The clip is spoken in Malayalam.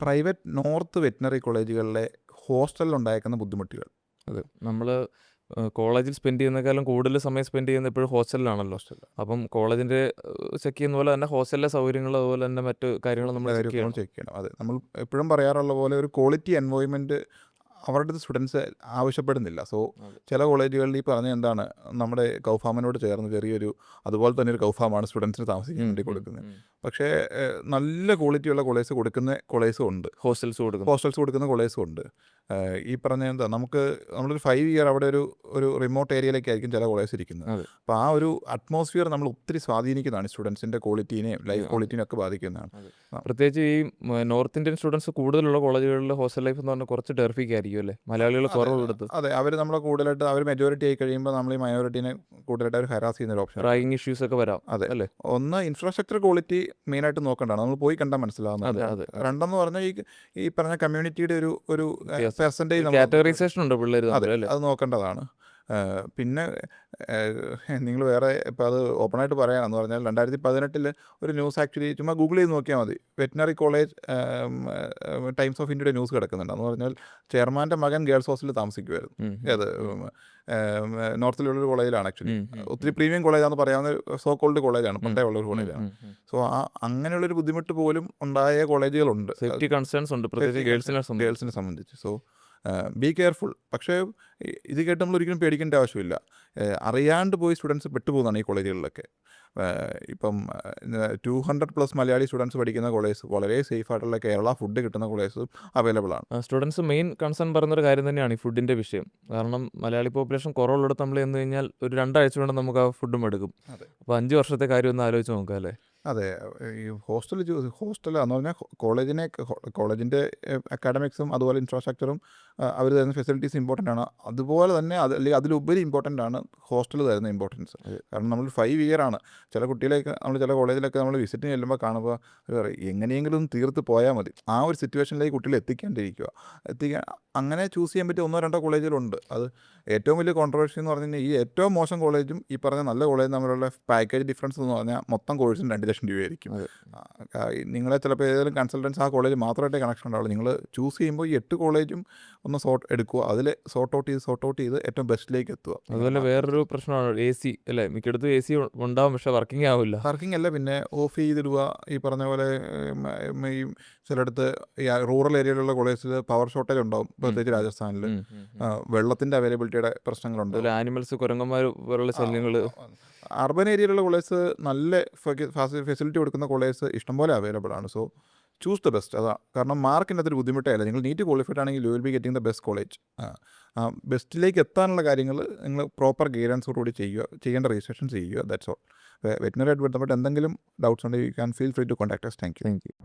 പ്രൈവറ്റ് നോർത്ത് വെറ്റിനറി കോളേജുകളിലെ ഹോസ്റ്റലിൽ ഉണ്ടായേക്കുന്ന ബുദ്ധിമുട്ടുകൾ. അതെ. നമ്മൾ കോളേജിൽ സ്പെൻഡ് ചെയ്യുന്നതിനേക്കാളും കൂടുതൽ സമയം സ്പെൻഡ് ചെയ്യുന്നത് എപ്പോഴും ഹോസ്റ്റലിലാണല്ലോ. അപ്പം കോളേജിൻ്റെ ചെക്ക് ചെയ്യുന്ന പോലെ തന്നെ ഹോസ്റ്റലിലെ സൗകര്യങ്ങൾ അതുപോലെ തന്നെ മറ്റു കാര്യങ്ങൾ നമ്മൾ ചെക്ക് ചെയ്യണം. ചെക്ക് ചെയ്യണം. അതെ, നമ്മൾ എപ്പോഴും പറയാറുള്ള പോലെ ഒരു ക്വാളിറ്റി എൻവയോൺമെൻറ്റ് അവരുടെ സ്റ്റുഡൻസ് ആവശ്യപ്പെടുന്നില്ല. സോ ചില കോളേജുകളിൽ ഈ പറഞ്ഞ എന്താണ്, നമ്മുടെ കൗഫാമിനോട് ചേർന്ന് ചെറിയൊരു അതുപോലെ തന്നെ ഒരു കൗഫാമാണ് സ്റ്റുഡൻസിന് താമസിക്കാൻ വേണ്ടി കൊടുക്കുന്നത്. പക്ഷേ നല്ല ക്വാളിറ്റിയുള്ള കോളേജ് കൊടുക്കുന്ന കോളേജും ഉണ്ട്, ഹോസ്റ്റൽസ് കൊടുക്കുന്ന കോളേജും ഉണ്ട്. ഈ പറഞ്ഞ എന്താ, നമ്മളൊരു 5 ഇയർ അവിടെ ഒരു റിമോട്ട് ഏരിയയിലേക്കായിരിക്കും ചില കോളേജ് ഇരിക്കുന്നത്. അപ്പോൾ ആ ഒരു അറ്റ്മോസ്ഫിയർ നമ്മൾ ഒത്തിരി സ്വാധീനിക്കുന്നതാണ്, സ്റ്റുഡൻസിൻ്റെ ക്വാളിറ്റീനെയും ലൈഫ് ക്വാളിറ്റീനെയും ഒക്കെ ബാധിക്കുന്നതാണ്. പ്രത്യേകിച്ച് ഈ നോർത്ത് ഇന്ത്യൻ സ്റ്റുഡൻസ് കൂടുതലുള്ള കോളേജുകളിൽ ഹോസ്റ്റൽ ലൈഫ് എന്ന് പറഞ്ഞാൽ കുറച്ച് ടെർഫിക് ആയിരിക്കും അല്ലേ, മലയാളികൾ കുറവുള്ളത്. അതെ, അവർ നമ്മളെ കൂടുതലായിട്ട് അവർ മെജോറിറ്റി ആയി കഴിയുമ്പോൾ നമ്മൾ ഈ മൈനോറിറ്റീനെ കൂടുതലായിട്ട് അവർ ഹരാസ് ചെയ്യുന്ന ഒരു ഓപ്ഷൻ, റാഗിങ് ഇഷ്യൂസ് ഒക്കെ വരാം. അതെ അല്ലേ. ഒന്ന് ഇൻഫ്രാസ്ട്രക്ചർ ക്വാളിറ്റി മെയിനായിട്ട് നോക്കേണ്ടതാണ്, നമ്മൾ പോയി കണ്ടാൽ മനസ്സിലാവുന്നത്. രണ്ടെന്ന് പറഞ്ഞാൽ ഈ പറഞ്ഞ കമ്മ്യൂണിറ്റിയുടെ ഒരു പെർസെൻറ്റേജ് കാറ്റഗറൈസേഷൻ ഉണ്ട് പിള്ളേർ, അത് നോക്കേണ്ടതാണ്. പിന്നെ നിങ്ങൾ വേറെ ഇപ്പോൾ അത് ഓപ്പണായിട്ട് പറയാമെന്ന് പറഞ്ഞാൽ 2018 ഒരു ന്യൂസ് ആക്ച്വലി ചുമ്മാ ഗൂഗിൾ ചെയ്ത് നോക്കിയാൽ മതി. വെറ്റിനറി കോളേജ് ടൈംസ് ഓഫ് ഇന്ത്യയുടെ ന്യൂസ് കിടക്കുന്നുണ്ട്. എന്ന് പറഞ്ഞാൽ ചെയർമാൻ്റെ മകൻ ഗേൾസ് ഹോസ്റ്റലിൽ താമസിക്കുമായിരുന്നു. അത് നോർത്തിലുള്ളൊരു കോളേജിലാണ് ആക്ച്വലി. ഒത്തിരി പ്രീമിയം കോളേജാണെന്ന് പറയാവുന്ന സോ കോൾഡ് കോളേജാണ്, പണ്ടേ ഉള്ളൊരു കോളേജാണ്. സോ അങ്ങനെയുള്ളൊരു ബുദ്ധിമുട്ട് പോലും ഉണ്ടായ കോളേജുകളുണ്ട്. സേഫ്റ്റി കൺസേൺസ് ഉണ്ട്, പ്രത്യേകിച്ച് ഗേൾസിനെ സംബന്ധിച്ച്. So be careful. പക്ഷേ ഇത് കേട്ട് നമ്മൾ ഒരിക്കലും പേടിക്കേണ്ട ആവശ്യമില്ല. അറിയാണ്ട് പോയി സ്റ്റുഡൻസ് പെട്ടുപോകുന്നതാണ് ഈ കോളേജുകളിലൊക്കെ. ഇപ്പം 200+ മലയാളി സ്റ്റുഡൻസ് പഠിക്കുന്ന കോളേജ്, വളരെ സേഫ് ആയിട്ടുള്ള കേരള ഫുഡ് കിട്ടുന്ന കോളേജ് അവൈലബിൾ ആണ്. സ്റ്റുഡൻസ് മെയിൻ കൺസേൺ പറയുന്നൊരു കാര്യം തന്നെയാണ് ഈ ഫുഡിൻ്റെ വിഷയം. കാരണം മലയാളി പോപ്പുലേഷൻ കുറവുള്ളിടത്ത് നമ്മൾ ചെന്ന് കഴിഞ്ഞാൽ ഒരു 2 ആഴ്ച കൊണ്ട് നമുക്ക് ആ ഫുഡും എടുക്കും. അപ്പോൾ 5 വർഷത്തെ കാര്യം ഒന്ന് ആലോചിച്ച് നോക്കാം അല്ലേ. അതെ, ഈ ഹോസ്റ്റലാന്ന് പറഞ്ഞാൽ കോളേജിൻ്റെ അക്കാഡമിക്സും അതുപോലെ ഇൻഫ്രാസ്ട്രക്ചറും അവർ തരുന്ന ഫെസിലിറ്റീസ് ഇമ്പോർട്ടൻ്റ് ആണ്. അതുപോലെ തന്നെ അല്ലെങ്കിൽ അതിലുപരി ഇമ്പോർട്ടൻ്റ് ആണ് ഹോസ്റ്റൽ തരുന്ന ഇമ്പോർട്ടൻസ്. കാരണം നമ്മൾ 5 ഇയർ ആണ്. ചില കുട്ടികളെയൊക്കെ ചില കോളേജിലൊക്കെ നമ്മൾ വിസിറ്റിന് ചെല്ലുമ്പോൾ കാണുമ്പോൾ എങ്ങനെയെങ്കിലും തീർത്ത് പോയാൽ മതി, ആ ഒരു സിറ്റുവേഷനിലേക്ക് കുട്ടികളെ അങ്ങനെ ചൂസ് ചെയ്യാൻ പറ്റിയ 1-2 കോളേജുകളുണ്ട്. അത് ഏറ്റവും വലിയ കോൺട്രവേഴ്സി എന്ന് പറഞ്ഞു കഴിഞ്ഞാൽ ഈ ഏറ്റവും മോശം കോളേജും ഈ പറഞ്ഞ നല്ല കോളേജും തമ്മിലുള്ള പാക്കേജ് ഡിഫറൻസ് എന്ന് പറഞ്ഞാൽ മൊത്തം കോഴ്സിന് 2 ലക്ഷം രൂപയായിരിക്കും. നിങ്ങളെ ചിലപ്പോൾ ഏതെങ്കിലും കൺസൾട്ടൻസ് ആ കോളേജ് മാത്രമായിട്ടേ കണക്ഷൻ ഉണ്ടാവുള്ളൂ. നിങ്ങൾ ചൂസ് ചെയ്യുമ്പോൾ ഈ 8 കോളേജും ഒന്ന് എടുക്കുക, അതിൽ സോർട്ട് ഔട്ട് ചെയ്ത് ഏറ്റവും ബെസ്റ്റിലേക്ക് എത്തുക. അതുപോലെ വേറൊരു പ്രശ്നമാണ് AC അല്ലേ, മിക്കയിടത്തും AC ഉണ്ടാവും, പക്ഷേ വർക്കിംഗ് ആവില്ല. അല്ല, പിന്നെ ഓഫ് ചെയ്തിടുക. ഈ പറഞ്ഞ പോലെ ഈ ചിലയിടത്ത് ഈ റൂറൽ ഏരിയയിലുള്ള കോളേജിൽ പവർ ഷോർട്ടേജ് ഉണ്ടാവും, പ്രത്യേകിച്ച് രാജസ്ഥാനിൽ. വെള്ളത്തിൻ്റെ അവൈലബിലിറ്റിയുടെ പ്രശ്നങ്ങളുണ്ട്, ആനിമൽസ്, കുരങ്ങന്മാർ പോലുള്ള ശല്യങ്ങൾ. അർബൻ ഏരിയയിലുള്ള കോളേജ് നല്ല ഫെസിലിറ്റി കൊടുക്കുന്ന കോളേജ് ഇഷ്ടംപോലെ അവൈലബിൾ ആണ്. So choose the best. അതാ കാരണം മാർക്കിൻ്റെ അതൊരു ബുദ്ധിമുട്ടേ അല്ല. നിങ്ങൾ നീറ്റ് ക്വാളിഫൈഡ് ആണെങ്കിൽ you will be getting the best college. ബെസ്റ്റിലേക്ക് എത്താനുള്ള കാര്യങ്ങൾ നിങ്ങൾ പ്രോപ്പർ ഗൈഡൻസോടുകൂടി ചെയ്യേണ്ട രജിസ്ട്രേഷൻ ചെയ്യുക. That's all. വെറ്റിനറി ആയിട്ട് ബന്ധപ്പെട്ട് എന്തെങ്കിലും ഡൗട്ട്സ് ഉണ്ടെങ്കിൽ you can feel free to contact us. Thank U.